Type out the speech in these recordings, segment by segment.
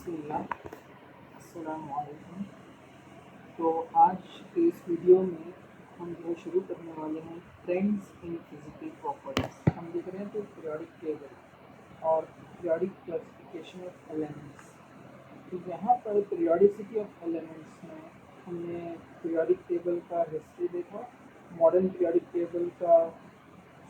बिस्मिल्लाह, अस्सलामु अलैकुम। तो आज के इस वीडियो में हम जो शुरू करने वाले हैं ट्रेंड्स इन फिजिकल प्रॉपर्टीज। हम देख रहे हैं तो पीरियोडिक टेबल और पीरियोडिक क्लासिफिकेशन ऑफ एलिमेंट्स। तो यहाँ पर पीरियोडिसिटी ऑफ एलिमेंट्स में हमने पीरियोडिक टेबल का हिस्ट्री देखा, मॉडर्न पीरियोडिक टेबल का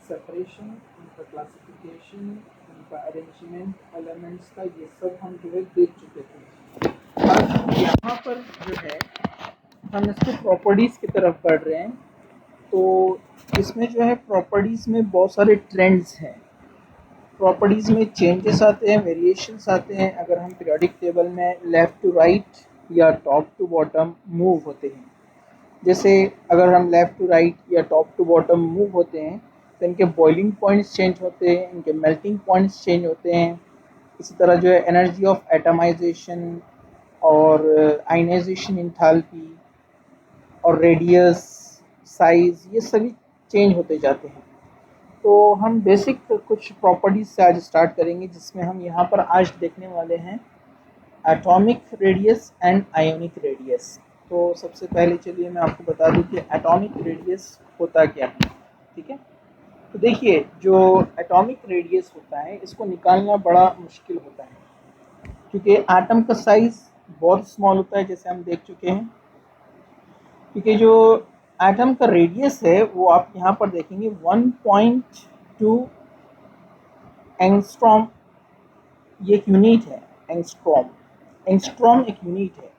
सेपरेशन, उनका क्लासिफिकेशन, उनका अरेंजमेंट, एलिमेंट्स का, ये सब हम जो है देख चुके थे। अब यहाँ पर जो है हम इसके प्रॉपर्टीज़ की तरफ बढ़ रहे हैं। तो इसमें जो है प्रॉपर्टीज़ में बहुत सारे ट्रेंड्स हैं। प्रॉपर्टीज़ में चेंजेस आते हैं, वेरिएशंस आते हैं अगर हम पीरियोडिक टेबल में लेफ़्ट टू राइट या टॉप टू बॉटम मूव होते हैं। जैसे अगर हम लेफ़्ट टू राइट या टॉप टू बॉटम मूव होते हैं तो इनके बॉइलिंग पॉइंट्स चेंज होते हैं, इनके मेल्टिंग पॉइंट्स चेंज होते हैं। इसी तरह जो है एनर्जी ऑफ एटमाइजेशन और आयनाइजेशन इंथैल्पी और रेडियस, साइज़, ये सभी चेंज होते जाते हैं। तो हम बेसिक कुछ प्रॉपर्टीज़ से आज स्टार्ट करेंगे, जिसमें हम यहाँ पर आज देखने वाले हैं atomic radius and ionic radius. तो सबसे पहले चलिए मैं आपको बता दूं कि एटॉमिक रेडियस होता क्या है। ठीक है, तो देखिए जो एटॉमिक रेडियस होता है इसको निकालना बड़ा मुश्किल होता है, क्योंकि एटम का साइज़ बहुत स्मॉल होता है, जैसे हम देख चुके हैं। क्योंकि जो एटम का रेडियस है वो आप यहाँ पर देखेंगे 1.2 एंगस्ट्रॉम, ये एक यूनिट है। एंगस्ट्रॉम एक यूनिट है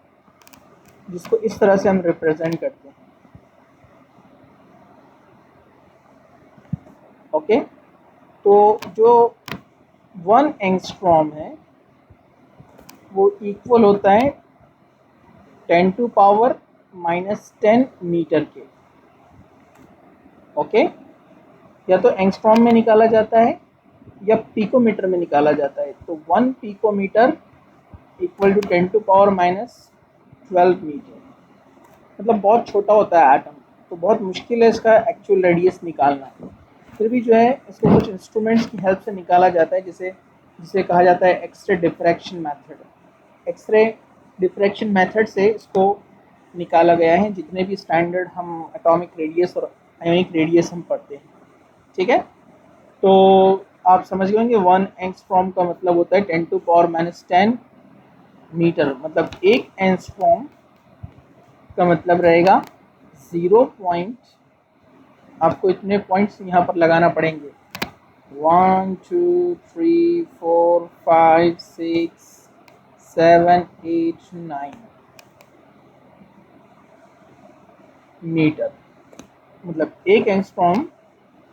जिसको इस तरह से हम रिप्रेजेंट करते हैं। ओके, तो जो 1 एंगस्ट्रॉम है वो इक्वल होता है 10⁻⁻10 मीटर के। ओके, या तो एंगस्ट्रॉम में निकाला जाता है या पिकोमीटर में निकाला जाता है। तो 1 पिकोमीटर इक्वल टू 10⁻12 मीटर, मतलब बहुत छोटा होता है एटम। तो बहुत मुश्किल है इसका एक्चुअल रेडियस निकालना। फिर भी जो है इसको कुछ इंस्ट्रूमेंट्स की हेल्प से निकाला जाता है, जिसे कहा जाता है x ray diffraction method. X ray diffraction method से इसको निकाला गया है, जितने भी स्टैंडर्ड हम एटॉमिक रेडियस और आयोनिक रेडियस हम पढ़ते हैं। ठीक है, तो आप समझ गए होंगे 1 एंगस्ट्रॉम का मतलब होता है 10⁻10 मीटर, मतलब 1 एंगस्ट्रॉम का मतलब रहेगा 0 पॉइंट, आपको इतने पॉइंट्स यहाँ पर लगाना पड़ेंगे, 1 2 3 4 5 6 7 8 9 मीटर। मतलब 1 एंगस्ट्रॉम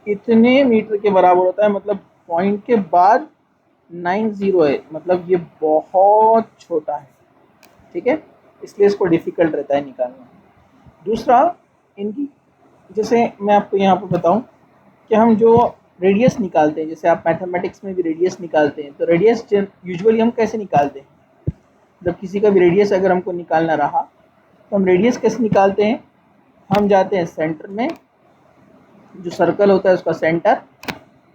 इतने मीटर के बराबर होता है, मतलब पॉइंट के बाद 90 है, मतलब ये बहुत छोटा है। ठीक है, इसलिए इसको डिफ़िकल्ट रहता है निकालना। दूसरा, इनकी जैसे मैं आपको यहाँ पर बताऊँ कि हम जो रेडियस निकालते हैं, जैसे आप मैथमेटिक्स में भी रेडियस निकालते हैं, तो रेडियस यूजुअली हम कैसे निकालते हैं? जब किसी का भी रेडियस अगर हमको निकालना रहा तो हम रेडियस कैसे निकालते हैं? हम जाते हैं सेंटर में, जो सर्कल होता है उसका सेंटर,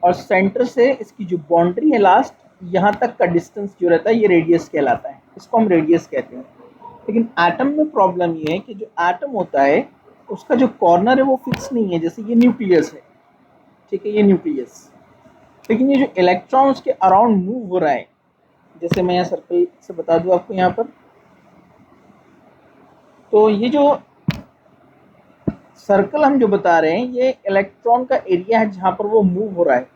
और सेंटर से इसकी जो बाउंड्री है लास्ट, यहाँ तक का डिस्टेंस जो रहता है ये रेडियस कहलाता है। इसको हम रेडियस कहते हैं। लेकिन एटम में प्रॉब्लम ये है कि जो एटम होता है उसका जो कॉर्नर है वो फिक्स नहीं है। जैसे ये न्यूक्लियस है, ठीक है, ये न्यूक्लियस, लेकिन ये जो इलेक्ट्रॉन उसके अराउंड मूव हो रहा है, जैसे मैं यहाँ सर्कल से बता दूँ आपको यहाँ पर, तो ये जो सर्कल हम जो बता रहे हैं ये इलेक्ट्रॉन का एरिया है जहाँ पर वो मूव हो रहा है।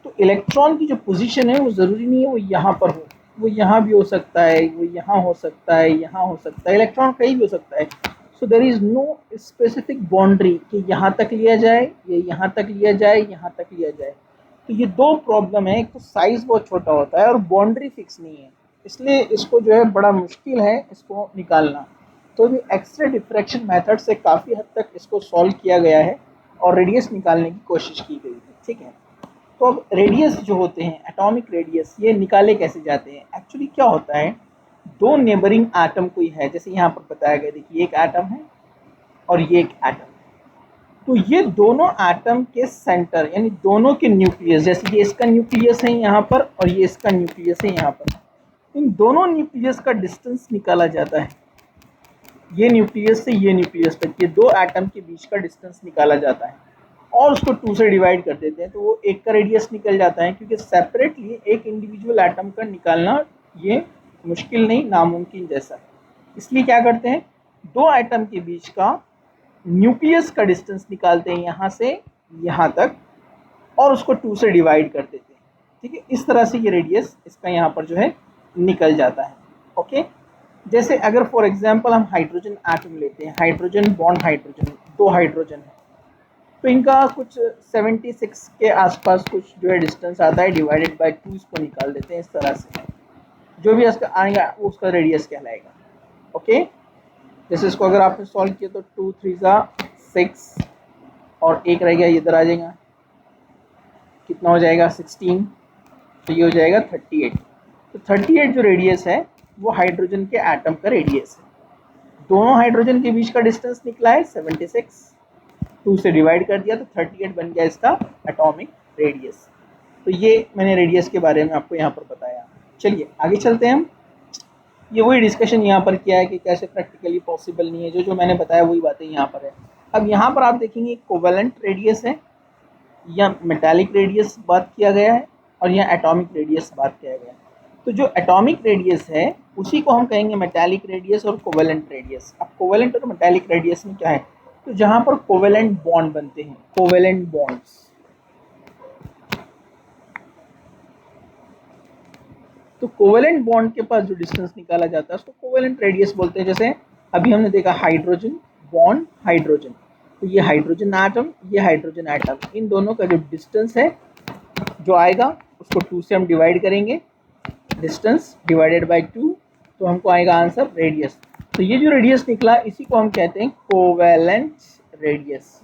तो इलेक्ट्रॉन की जो पोजीशन है वो ज़रूरी नहीं है वो यहाँ पर हो, वो यहाँ भी हो सकता है, वो यहाँ हो सकता है, यहाँ हो सकता है, इलेक्ट्रॉन कहीं भी हो सकता है। So there is no specific boundary कि यहाँ तक लिया जाए, ये यहाँ तक लिया जाए, यहाँ तक लिया जाए। तो ये दो प्रॉब्लम है, एक तो साइज़ बहुत छोटा होता है और बाउंड्री फिक्स नहीं है, इसलिए इसको जो है बड़ा मुश्किल है इसको निकालना। तो भी एक्सरे डिफ्रैक्शन मेथड से काफ़ी हद तक इसको सॉल्व किया गया है और रेडियस निकालने की कोशिश की गई है। ठीक है, तो अब रेडियस जो होते हैं, एटॉमिक रेडियस, ये निकाले कैसे जाते हैं? एक्चुअली क्या होता है, दो नेबरिंग एटम कोई है, जैसे यहाँ पर बताया गया, देखिए एक एटम है और ये एक एटम है। तो ये दोनों एटम के सेंटर, यानी दोनों के न्यूक्लियस, जैसे ये इसका न्यूक्लियस है यहाँ पर और ये इसका न्यूक्लियस है यहाँ पर, इन दोनों न्यूक्लियस का डिस्टेंस निकाला जाता है। ये न्यूक्लियस से ये न्यूक्लियस तक, ये दो एटम के बीच का डिस्टेंस निकाला जाता है और उसको 2 से डिवाइड कर देते हैं, तो वो एक का रेडियस निकल जाता है। क्योंकि सेपरेटली एक इंडिविजुअल एटम का निकालना ये मुश्किल नहीं, नामुमकिन जैसा है। इसलिए क्या करते हैं, दो एटम के बीच का न्यूक्लियस का डिस्टेंस निकालते हैं यहाँ से यहाँ तक और उसको 2 से डिवाइड कर देते हैं। ठीक है, इस तरह से ये रेडियस इसका यहाँ पर जो है निकल जाता है। ओके, जैसे अगर फॉर एग्जांपल हम हाइड्रोजन एटम लेते हैं, हाइड्रोजन बॉन्ड हाइड्रोजन, दो हाइड्रोजन है, तो इनका कुछ 76 के आसपास कुछ जो है डिस्टेंस आता है, डिवाइडेड बाय 2 इसको निकाल देते हैं। इस तरह से जो भी इसका आएगा उसका रेडियस कहलाएगा। ओके, जैसे इसको अगर आपने सॉल्व किया तो 2 3 6 और एक रह गया, इधर आ जाएगा, कितना हो जाएगा 16, तो ये हो जाएगा 38। तो 38 जो रेडियस है वो हाइड्रोजन के एटम का रेडियस है। दोनों हाइड्रोजन के बीच का डिस्टेंस निकला है 76, 2 से डिवाइड कर दिया तो 38 बन गया इसका एटॉमिक रेडियस। तो ये मैंने रेडियस के बारे में आपको यहाँ पर बताया। चलिए आगे चलते हैं हम। ये वही डिस्कशन यहाँ पर किया है कि कैसे प्रैक्टिकली पॉसिबल नहीं है, जो मैंने बताया वही बातें यहाँ पर है। अब यहाँ पर आप देखेंगे कोवेलेंट रेडियस है या मेटालिक रेडियस बात किया गया है और यहाँ एटॉमिक रेडियस बात किया गया है। तो जो एटॉमिक रेडियस है उसी को हम कहेंगे मेटालिक रेडियस और कोवेलेंट रेडियस। अब कोवेलेंट और मेटालिक रेडियस में क्या है, तो जहाँ पर कोवेलेंट बॉन्ड बनते हैं, कोवेलेंट बॉन्ड्स, तो कोवेलेंट बॉन्ड के पास जो डिस्टेंस निकाला जाता है उसको कोवेलेंट रेडियस बोलते हैं। जैसे अभी हमने देखा हाइड्रोजन बॉन्ड हाइड्रोजन, तो ये हाइड्रोजन एटम, ये हाइड्रोजन एटम, इन दोनों का जो डिस्टेंस है जो आएगा उसको 2 से हम डिवाइड करेंगे, डिस्टेंस डिवाइडेड बाय 2, तो हमको आएगा आंसर रेडियस। तो ये जो रेडियस निकला इसी को हम कहते हैं कोवेलेंट रेडियस।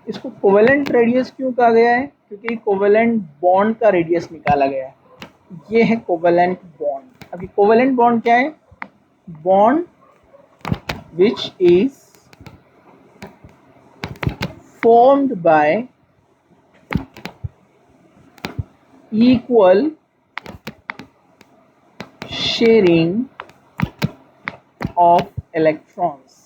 इसको कोवेलेंट रेडियस क्यों कहा गया है, क्योंकि कोवेलेंट बॉन्ड का रेडियस निकाला गया है। ये है कोवेलेंट बॉन्ड। अभी कोवेलेंट बॉन्ड क्या है, bond which is formed by equal sharing of electrons।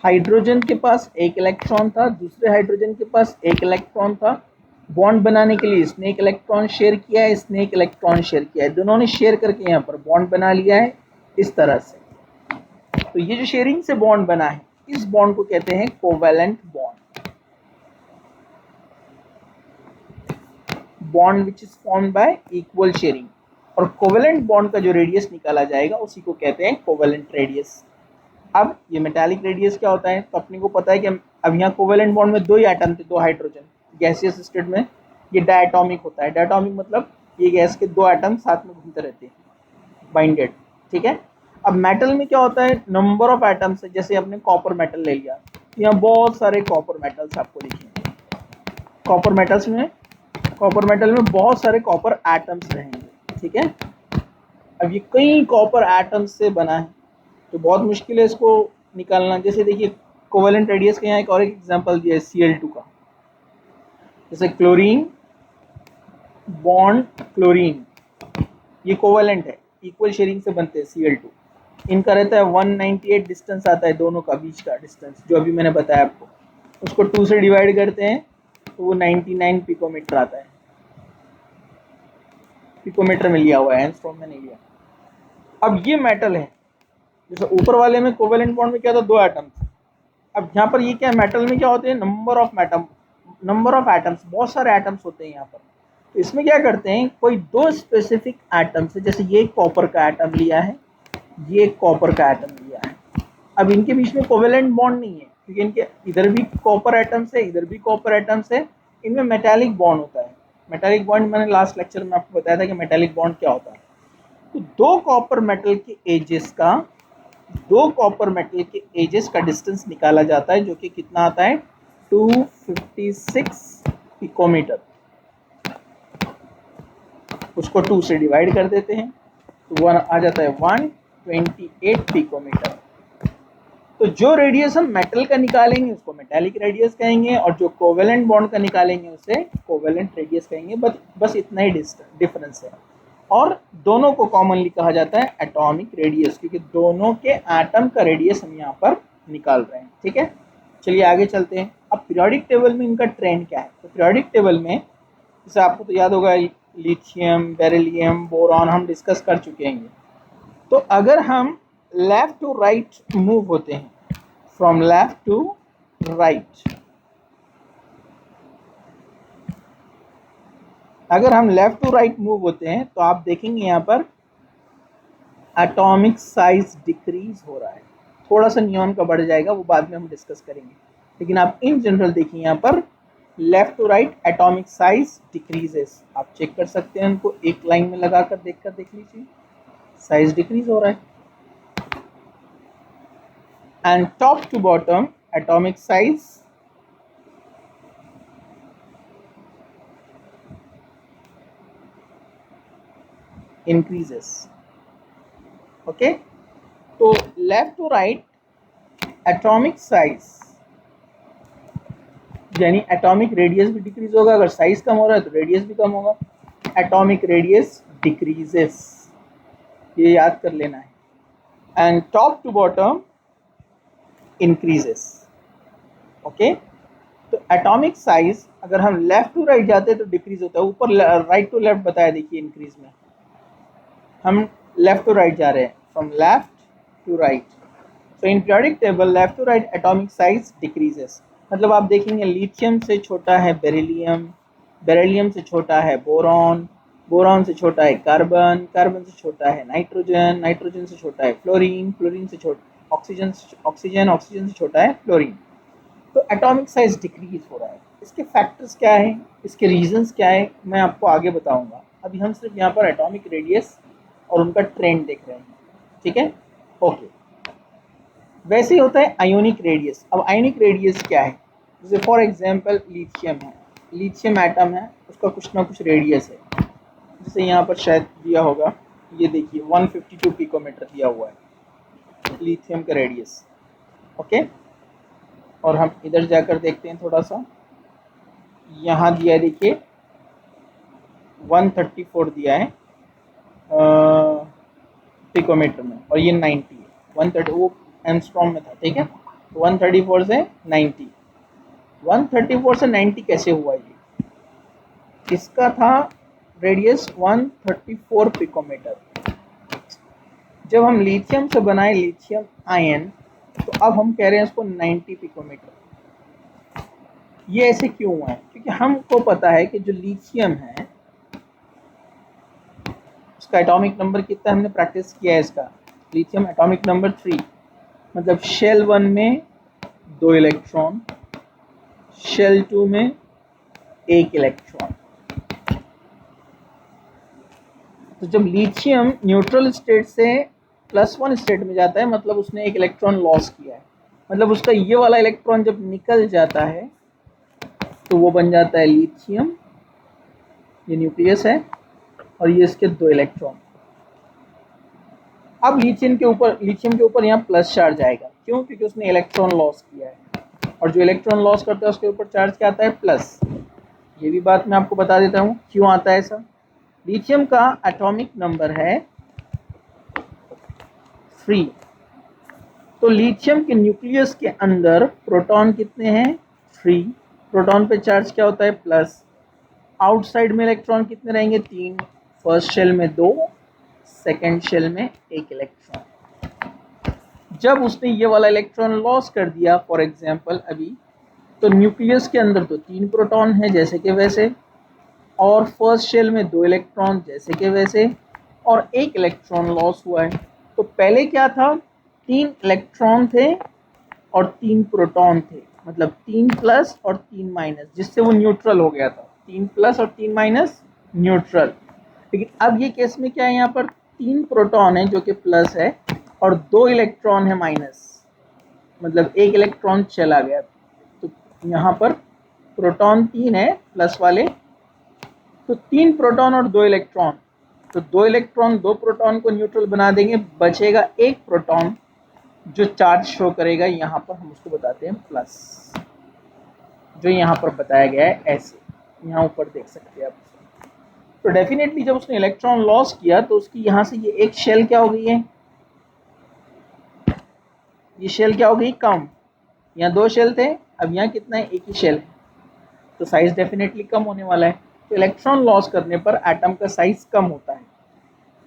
Hydrogen के पास एक इलेक्ट्रॉन था, दूसरे हाइड्रोजन के पास एक इलेक्ट्रॉन था। बॉन्ड बनाने के लिए इसने एक इलेक्ट्रॉन शेयर किया है, इसने एक इलेक्ट्रॉन शेयर किया है, दोनों ने शेयर करके यहाँ पर बॉन्ड बना लिया है इस तरह से। तो ये जो शेयरिंग से बॉन्ड बना है इस बॉन्ड को कहते हैं covalent bond. Bond which is formed y equal sharing. और कोवेलेंट बॉन्ड का जो रेडियस निकाला जाएगा उसी को कहते हैं कोवेलेंट रेडियस। अब ये मेटालिक रेडियस क्या होता है, तो अपने को पता है कि अब यहाँ कोवेलेंट बॉन्ड में दो ही एटम थे, दो हाइड्रोजन, गैसियस स्टेट में ये डायटॉमिक होता है। डायटॉमिक मतलब ये गैस के दो एटम साथ में घूमते रहते हैं, बाइंडेड। ठीक है, अब मेटल में क्या होता है, नंबर ऑफ एटम्स है। जैसे अपने कॉपर मेटल ले लिया, यहाँ बहुत सारे कॉपर मेटल्स आपको दिखेंगे। कॉपर मेटल में बहुत सारे कॉपर एटम्स रहेंगे। ठीक है, अब ये कई कॉपर एटम्स से बना है तो बहुत मुश्किल है इसको निकालना। जैसे देखिए कोवेलेंट रेडियस का यहाँ एक और एक एग्जांपल दिया है Cl2 का। जैसे क्लोरीन बॉन्ड क्लोरीन, ये कोवेलेंट है, इक्वल शेयरिंग से बनते हैं Cl2। इनका रहता है 198 डिस्टेंस आता है दोनों का बीच का डिस्टेंस, जो अभी मैंने बताया आपको। उसको 2 से डिवाइड करते हैं तो वो 99 पिकोमीटर आता है। पिकोमीटर में लिया हुआ है, एंगस्ट्रॉम में नहीं लिया। अब ये मेटल है, जैसे ऊपर वाले में कोवेलेंट बॉन्ड में क्या था, दो एटम थे। अब यहाँ पर ये क्या है, मेटल में क्या होते हैं, नंबर ऑफ एटम्स, बहुत सारे एटम्स होते हैं यहाँ पर। तो इसमें क्या करते हैं, कोई दो स्पेसिफिक एटम्स है, जैसे ये कॉपर का एटम लिया है, ये कॉपर का एटम लिया है। अब इनके बीच में कोवेलेंट बॉन्ड नहीं है क्योंकि इनके इधर भी कॉपर एटम्स है, इधर भी कॉपर एटम्स है। इनमें मेटालिक बॉन्ड होता है। मेटालिक बॉन्ड मैंने लास्ट लेक्चर में आपको बताया था कि मेटालिक बॉन्ड क्या होता है। तो दो कॉपर मेटल के एजेस का डिस्टेंस निकाला जाता है, जो कि कितना आता है 256 पिकोमीटर। उसको 2 से डिवाइड कर देते हैं तो वो आ जाता है 128 पिकोमीटर। तो जो रेडियस हम मेटल का निकालेंगे उसको मेटालिक रेडियस कहेंगे, और जो कोवेलेंट बॉन्ड का निकालेंगे उसे कोवेलेंट रेडियस कहेंगे। बस इतना ही डिफरेंस है। और दोनों को कॉमनली कहा जाता है एटॉमिक रेडियस, क्योंकि दोनों के एटम का रेडियस हम यहाँ पर निकाल रहे हैं। ठीक है, चलिए आगे चलते हैं। अब पीरियोडिक टेबल में इनका ट्रेंड क्या है? तो पीरियोडिक टेबल में जैसे आपको तो याद होगा लिथियम, बेरिलियम, बोरॉन हम डिस्कस कर चुके हैं। तो अगर हम लेफ्ट टू राइट मूव होते हैं, फ्रॉम लेफ्ट टू राइट, अगर हम लेफ्ट टू राइट मूव होते हैं तो आप देखेंगे यहाँ पर एटॉमिक साइज डिक्रीज हो रहा है। थोड़ा सा नियॉन का बढ़ जाएगा, वो बाद में हम डिस्कस करेंगे, लेकिन आप इन जनरल देखिए यहाँ पर left to right atomic size decreases. आप चेक कर सकते हैं उनको एक लाइन में लगाकर देख लीजिए, साइज डिक्रीज हो रहा है। And top to bottom atomic size increases. Okay, तो left to right atomic size यानी एटॉमिक रेडियस भी डिक्रीज होगा। अगर साइज कम हो रहा है तो रेडियस भी कम होगा। एटॉमिक रेडियस डिक्रीजेस, ये याद कर लेना है। And top to bottom increases. Okay, तो एटॉमिक साइज अगर हम लेफ्ट टू राइट जाते हैं तो डिक्रीज होता है, ऊपर राइट टू लेफ्ट बताया देखिए इंक्रीज में, हम लेफ्ट टू राइट जा रहे हैं, from left to right. So in periodic table left to right atomic size decreases, मतलब आप देखेंगे लिथियम से छोटा है बेरिलियम, बेरिलियम से छोटा है बोरॉन, बोरॉन से छोटा है कार्बन, कार्बन से छोटा है नाइट्रोजन, नाइट्रोजन से छोटा है फ्लोरीन, फ्लोरीन से छोटा ऑक्सीजन, ऑक्सीजन, ऑक्सीजन से छोटा है फ्लोरीन। तो एटॉमिक साइज डिक्रीज हो रहा है। इसके फैक्टर्स क्या है, इसके रीजंस क्या है, मैं आपको आगे बताऊंगा। अभी हम सिर्फ यहाँ पर एटॉमिक रेडियस और उनका ट्रेंड देख रहे हैं। ठीक है, ओके। वैसे ही होता है आयोनिक रेडियस। अब आयोनिक रेडियस क्या है? जैसे फॉर एग्जांपल लिथियम है, लिथियम एटम है, उसका कुछ ना कुछ रेडियस है। जैसे यहाँ पर शायद दिया होगा, ये देखिए 152 पिकोमीटर दिया हुआ है लिथियम का रेडियस। ओके, और हम इधर जाकर देखते हैं थोड़ा सा, यहाँ दिया है देखिए 134 दिया है पिकोमीटर में, और ये 90 है। 130 वो एंगस्ट्रॉम में था। ठीक है, 134 से 90, 134 से 90 कैसे हुआ? ये इसका था रेडियस 134 पिकोमीटर। जब हम लिथियम से बनाए लिथियम आयन, तो अब हम कह रहे हैं इसको 90 पिकोमीटर। ये ऐसे क्यों हुआ है? क्योंकि हमको पता है कि जो लिथियम है उसका एटॉमिक नंबर कितना, हमने प्रैक्टिस किया है इसका। लिथियम एटॉमिक नंबर 3, मतलब शेल 1 में 2 इलेक्ट्रॉन, शेल 2 में 1 इलेक्ट्रॉन। तो जब लिथियम न्यूट्रल स्टेट से +1 स्टेट में जाता है, मतलब उसने 1 इलेक्ट्रॉन लॉस किया है। मतलब उसका ये वाला इलेक्ट्रॉन जब निकल जाता है तो वो बन जाता है लिथियम, ये न्यूक्लियस है, और ये इसके 2 इलेक्ट्रॉन। अब लिथियम के ऊपर यहाँ प्लस चार्ज आएगा। क्यों? क्योंकि उसने इलेक्ट्रॉन लॉस किया है, और जो इलेक्ट्रॉन लॉस करता है उसके ऊपर चार्ज क्या आता है? प्लस। ये भी बात मैं आपको बता देता हूँ क्यों आता है ऐसा। लिथियम का एटॉमिक नंबर है 3। तो लिथियम के न्यूक्लियस के अंदर प्रोटॉन कितने हैं? 3। प्रोटॉन पे चार्ज क्या होता है? प्लस। आउटसाइड में इलेक्ट्रॉन कितने रहेंगे? 3। फर्स्ट शेल में 2, सेकेंड शेल में 1 इलेक्ट्रॉन। जब उसने ये वाला इलेक्ट्रॉन लॉस कर दिया फॉर एग्जांपल अभी, तो न्यूक्लियस के अंदर तो 3 प्रोटॉन है जैसे के वैसे, और फर्स्ट शेल में 2 इलेक्ट्रॉन जैसे के वैसे, और 1 इलेक्ट्रॉन लॉस हुआ है। तो पहले क्या था? 3 इलेक्ट्रॉन थे और 3 प्रोटॉन थे, मतलब 3 प्लस और 3 माइनस, जिससे वो न्यूट्रल हो गया था। 3 प्लस और 3 माइनस न्यूट्रल। लेकिन अब ये केस में क्या है? यहाँ पर 3 प्रोटॉन है जो कि प्लस है, और 2 इलेक्ट्रॉन है माइनस, मतलब 1 इलेक्ट्रॉन चला गया। तो यहाँ पर प्रोटॉन 3 है प्लस वाले, तो 3 प्रोटॉन और 2 इलेक्ट्रॉन, तो 2 इलेक्ट्रॉन 2 प्रोटॉन को न्यूट्रल बना देंगे, बचेगा 1 प्रोटॉन जो चार्ज शो करेगा। यहाँ पर हम उसको बताते हैं प्लस, जो यहाँ पर बताया गया है ऐसे, यहाँ ऊपर देख सकते हैं आप। तो डेफिनेटली जब उसने इलेक्ट्रॉन लॉस किया तो उसकी यहाँ से ये एक शेल क्या हो गई है, ये शेल क्या हो गई, कम। यहाँ 2 शेल थे, अब यहाँ कितना है, एक ही शेल है, तो साइज डेफिनेटली कम होने वाला है। तो इलेक्ट्रॉन लॉस करने पर एटम का साइज कम होता है,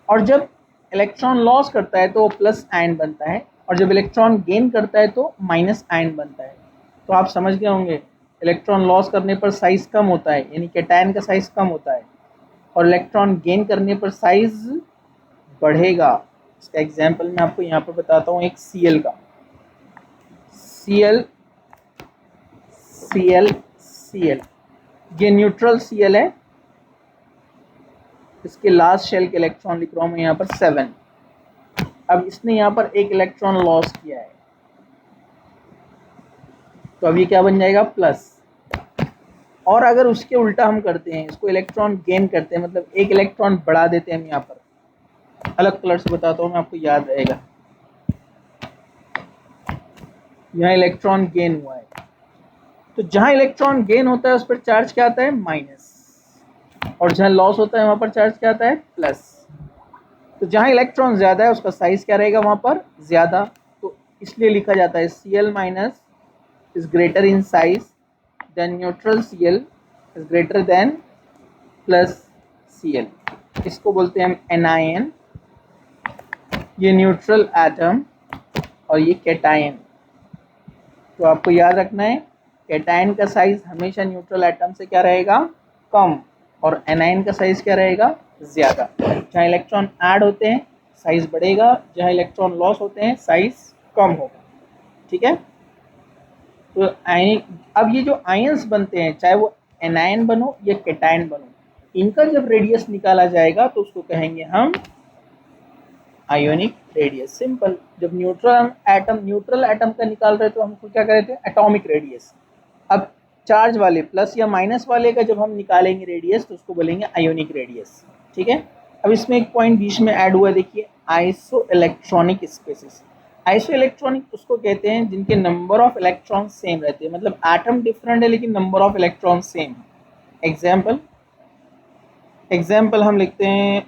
और जब इलेक्ट्रॉन लॉस करता है तो वो प्लस आयन बनता है, और जब इलेक्ट्रॉन गेन करता है तो माइनस आयन बनता है। तो आप समझ गए होंगे, इलेक्ट्रॉन लॉस करने पर साइज कम होता है, यानी कैटायन का साइज कम होता है, और इलेक्ट्रॉन गेन करने पर साइज बढ़ेगा। इसका एग्जाम्पल मैं आपको यहाँ पर बताता हूँ, एक Cl का, Cl, ये न्यूट्रल Cl है, इसके लास्ट शेल के इलेक्ट्रॉन लिख रहा हूँ मैं यहाँ पर 7। अब इसने यहाँ पर एक इलेक्ट्रॉन लॉस किया है, तो अब ये क्या बन जाएगा, प्लस। और अगर उसके उल्टा हम करते हैं, इसको इलेक्ट्रॉन गेन करते हैं, मतलब एक इलेक्ट्रॉन बढ़ा देते हैं हम यहाँ पर, अलग कलर से बताता हूँ मैं, आपको याद रहेगा। यहाँ इलेक्ट्रॉन गेन हुआ है, तो जहां इलेक्ट्रॉन गेन होता है उस पर चार्ज क्या आता है, माइनस, और जहां लॉस होता है वहां पर चार्ज क्या आता है, प्लस। तो जहां इलेक्ट्रॉन ज्यादा है उसका साइज क्या रहेगा, वहां पर ज्यादा, तो इसलिए लिखा जाता है Cl minus is greater in size than neutral Cl is greater than plus Cl। इसको बोलते हैं हम एनायन, ये न्यूट्रल एटम, और ये कैटायन। तो आपको याद रखना है, कैटायन का साइज हमेशा न्यूट्रल एटम से क्या रहेगा, कम, और एनायन का साइज क्या रहेगा, ज़्यादा। जहाँ इलेक्ट्रॉन ऐड होते हैं साइज बढ़ेगा, जहाँ इलेक्ट्रॉन लॉस होते हैं साइज कम होगा। ठीक है, तो आयनिक, अब ये जो आयंस बनते हैं, चाहे वो एनायन बनो या कैटायन बनो, इनका जब रेडियस निकाला जाएगा तो उसको कहेंगे हम आयोनिक रेडियस। सिंपल। जब न्यूट्रल एटम का निकाल रहे तो हमको क्या कर रहे थे, एटॉमिक रेडियस। अब चार्ज वाले प्लस या माइनस वाले का जब हम निकालेंगे रेडियस तो उसको बोलेंगे आयोनिक रेडियस। ठीक है, अब इसमें एक पॉइंट बीच में ऐड हुआ है, देखिए, isoelectronic species. Isoelectronic उसको कहते हैं जिनके नंबर ऑफ इलेक्ट्रॉन सेम रहते हैं, मतलब एटम डिफरेंट है लेकिन नंबर ऑफ इलेक्ट्रॉन सेम है। एग्जाम्पल हम लिखते हैं,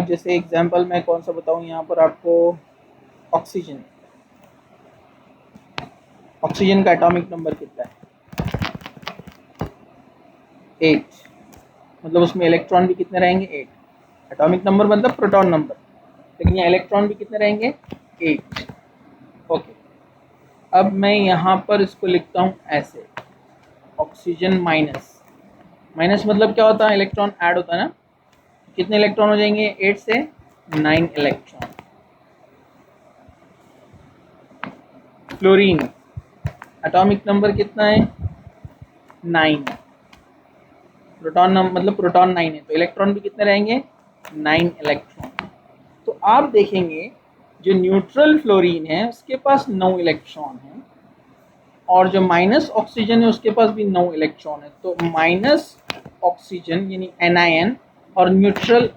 जैसे एग्जाम्पल मैं कौन सा बताऊं यहाँ पर आपको, ऑक्सीजन का एटॉमिक नंबर कितना है, 8, मतलब उसमें इलेक्ट्रॉन भी कितने रहेंगे, 8। एटॉमिक नंबर मतलब प्रोटॉन नंबर, लेकिन यहाँ इलेक्ट्रॉन भी कितने रहेंगे, 8। ओके, अब मैं यहाँ पर इसको लिखता हूँ ऐसे, ऑक्सीजन माइनस मतलब क्या होता है, इलेक्ट्रॉन ऐड होता है ना, कितने इलेक्ट्रॉन हो जाएंगे, 8 से 9 इलेक्ट्रॉन। फ्लोरीन एटॉमिक नंबर कितना है, 9। प्रोटॉन मतलब प्रोटॉन 9 है, तो इलेक्ट्रॉन भी कितने रहेंगे, 9 इलेक्ट्रॉन। तो आप देखेंगे जो न्यूट्रल फ्लोरीन है उसके पास 9 इलेक्ट्रॉन है, और जो माइनस ऑक्सीजन है उसके पास भी 9 इलेक्ट्रॉन है। तो माइनस ऑक्सीजन यानी एनायन और न्यूट्रल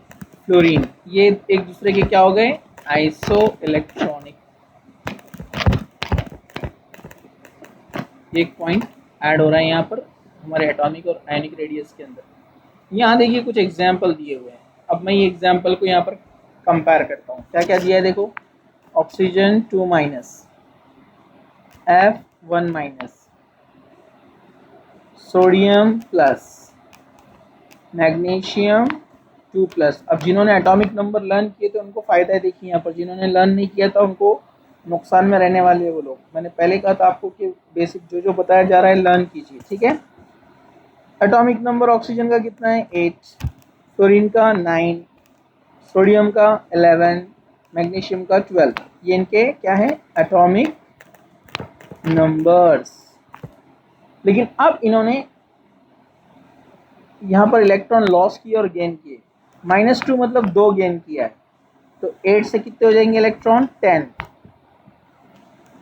फ्लोरीन ये एक दूसरे के क्या हो गए, आइसो इलेक्ट्रॉनिक। एक पॉइंट ऐड हो रहा है यहाँ पर हमारे एटॉमिक और आयनिक रेडियस के अंदर। यहाँ देखिए कुछ एग्जाम्पल दिए हुए हैं, अब मैं ये एग्जाम्पल को यहाँ पर कंपेयर करता हूँ। क्या क्या दिया है देखो, oxygen 2 minus, F1 minus, sodium plus, magnesium 2 plus. अब जिन्होंने एटॉमिक नंबर लर्न किए तो उनको फ़ायदा है, देखिए यहाँ पर, जिन्होंने लर्न नहीं किया था उनको नुकसान में रहने वाले हैं वो लोग। मैंने पहले कहा था आपको कि बेसिक जो बताया जा रहा है लर्न कीजिए। ठीक है, एटॉमिक नंबर ऑक्सीजन का कितना है, 8, फ्लोरीन का 9, सोडियम का 11, मैग्नीशियम का 12। ये इनके क्या है, एटॉमिक नंबर्स। लेकिन अब इन्होंने यहाँ पर इलेक्ट्रॉन लॉस किए और गेन किए। -2 मतलब 2 गेन किया है, तो 8 से कितने हो जाएंगे इलेक्ट्रॉन, 10।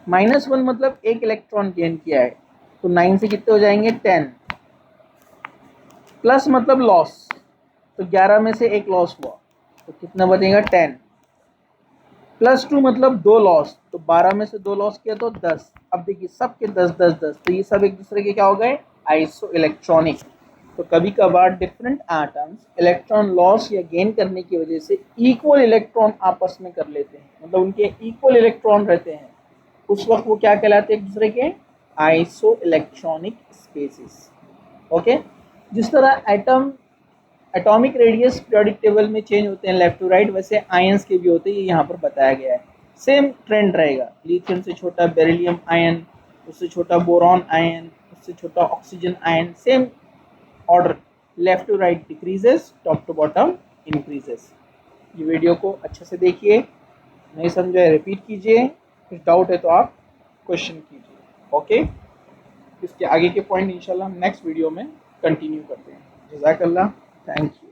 -1 मतलब 1 इलेक्ट्रॉन गेन किया है, तो 9 से कितने हो जाएंगे, 10। प्लस मतलब लॉस, तो 11 में से 1 लॉस हुआ तो कितना बचेगा, 10। +2 मतलब 2 लॉस, तो 12 में से 2 लॉस किया तो 10। अब देखिए सबके 10 10 10, तो ये सब एक दूसरे के क्या हो गए, आइसो इलेक्ट्रॉनिक। तो कभी कभार डिफरेंट एटम्स इलेक्ट्रॉन लॉस या गेन करने की वजह से इक्वल इलेक्ट्रॉन आपस में कर लेते हैं, मतलब उनके इक्वल इलेक्ट्रॉन रहते हैं, उस वक्त वो क्या कहलाते हैं एक दूसरे के, आइसो इलेक्ट्रॉनिक स्पेसिस। ओके, जिस तरह atom atomic radius periodic table में चेंज होते हैं लेफ्ट टू राइट, वैसे आयंस के भी होते हैं, ये यहाँ पर बताया गया है। सेम ट्रेंड रहेगा, लिथियम से छोटा बेरिलियम आयन, उससे छोटा बोरॉन आयन, उससे छोटा oxygen ion, same order, left to right decreases, top to bottom increases. ये वीडियो को अच्छे से देखिए, नहीं समझे रिपीट कीजिए, कुछ डाउट है तो आप क्वेश्चन कीजिए। ओके, इसके आगे के पॉइंट इंशाल्लाह हम नेक्स्ट वीडियो में कंटिन्यू करते हैं। जज़ाकल्लाह, थैंक यू।